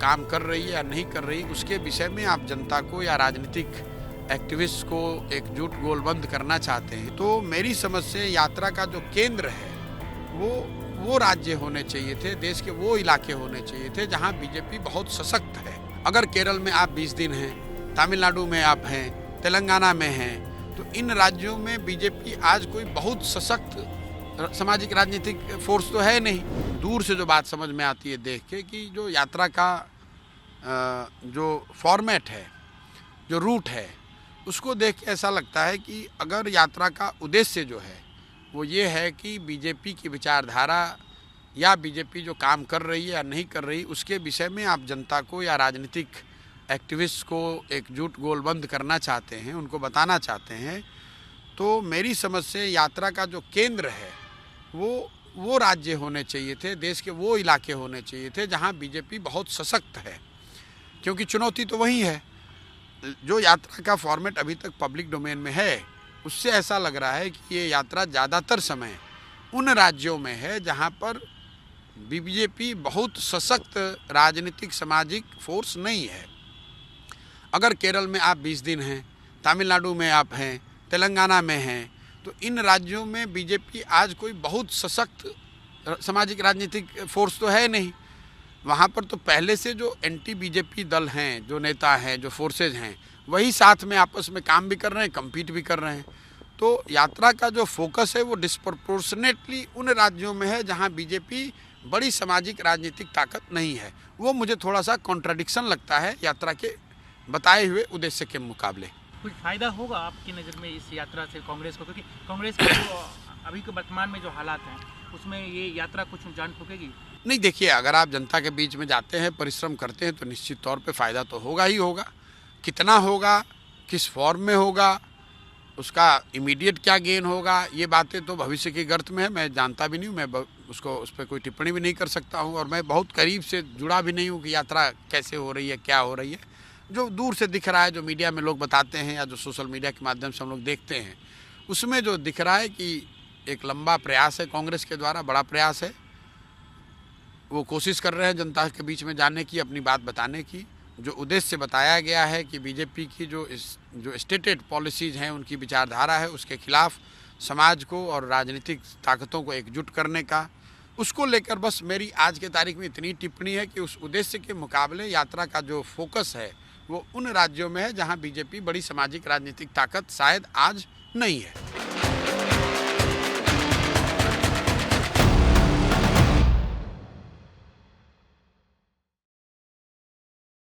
काम कर रही है या नहीं कर रही, उसके विषय में आप जनता को या राजनीतिक एक्टिविस्ट को एकजुट गोलबंद करना चाहते हैं, तो मेरी समझ से यात्रा का जो केंद्र है वो राज्य होने चाहिए थे, देश के वो इलाके होने चाहिए थे जहां बीजेपी बहुत सशक्त है। अगर केरल में आप 20 दिन हैं, तमिलनाडु में आप हैं, तेलंगाना में हैं, तो इन राज्यों में बीजेपी आज कोई बहुत सशक्त सामाजिक राजनीतिक फोर्स तो है नहीं। दूर से जो बात समझ में आती है देख के कि जो यात्रा का जो फॉर्मेट है, जो रूट है, उसको देख के ऐसा लगता है कि अगर यात्रा का उद्देश्य जो है वो ये है कि बीजेपी की विचारधारा या बीजेपी जो काम कर रही है या नहीं कर रही, उसके विषय में आप जनता को या राजनीतिक एक्टिविस्ट को एकजुट गोलबंद करना चाहते हैं, उनको बताना चाहते हैं, तो मेरी समझ से यात्रा का जो केंद्र है वो राज्य होने चाहिए थे, देश के वो इलाके होने चाहिए थे जहां बीजेपी बहुत सशक्त है। क्योंकि चुनौती तो वही है। जो यात्रा का फॉर्मेट अभी तक पब्लिक डोमेन में है, उससे ऐसा लग रहा है कि ये यात्रा ज़्यादातर समय उन राज्यों में है जहां पर बीजेपी बहुत सशक्त राजनीतिक सामाजिक फोर्स नहीं है। अगर केरल में आप 20 दिन हैं, तमिलनाडु में आप हैं, तेलंगाना में हैं, तो इन राज्यों में बीजेपी आज कोई बहुत सशक्त सामाजिक राजनीतिक फोर्स तो है नहीं। वहाँ पर तो पहले से जो एंटी बीजेपी दल हैं, जो नेता हैं, जो फोर्सेज हैं, वही साथ में आपस में काम भी कर रहे हैं, कम्पीट भी कर रहे हैं। तो यात्रा का जो फोकस है वो डिस्प्रपोर्शनेटली उन राज्यों में है जहाँ बीजेपी बड़ी सामाजिक राजनीतिक ताकत नहीं है। वो मुझे थोड़ा सा कॉन्ट्राडिक्शन लगता है यात्रा के बताए हुए उद्देश्य के मुकाबले। कुछ फायदा होगा आपकी नज़र में इस यात्रा से कांग्रेस को, क्योंकि कांग्रेस के जो अभी के वर्तमान में जो हालात हैं उसमें ये यात्रा कुछ जान ठोकेगी? नहीं, देखिए, अगर आप जनता के बीच में जाते हैं, परिश्रम करते हैं, तो निश्चित तौर पे फ़ायदा तो होगा ही होगा। कितना होगा, किस फॉर्म में होगा, उसका इमीडिएट क्या गेन होगा, ये बातें तो भविष्य की गर्त में है, मैं जानता भी नहीं हूँ, मैं उस पर कोई टिप्पणी भी नहीं कर सकता हूँ, और मैं बहुत करीब से जुड़ा भी नहीं हूँ कि यात्रा कैसे हो रही है, क्या हो रही है। जो दूर से दिख रहा है, जो मीडिया में लोग बताते हैं या जो सोशल मीडिया के माध्यम से हम लोग देखते हैं, उसमें जो दिख रहा है कि एक लंबा प्रयास है कांग्रेस के द्वारा, बड़ा प्रयास है। वो कोशिश कर रहे हैं जनता के बीच में जाने की, अपनी बात बताने की। जो उद्देश्य बताया गया है कि बीजेपी की जो स्टेटेड पॉलिसीज़ हैं, उनकी विचारधारा है, उसके खिलाफ समाज को और राजनीतिक ताकतों को एकजुट करने का, उसको लेकर बस मेरी आज के तारीख में इतनी टिप्पणी है कि उस उद्देश्य के मुकाबले यात्रा का जो फोकस है वो उन राज्यों में है जहां बीजेपी बड़ी सामाजिक राजनीतिक ताकत शायद आज नहीं है।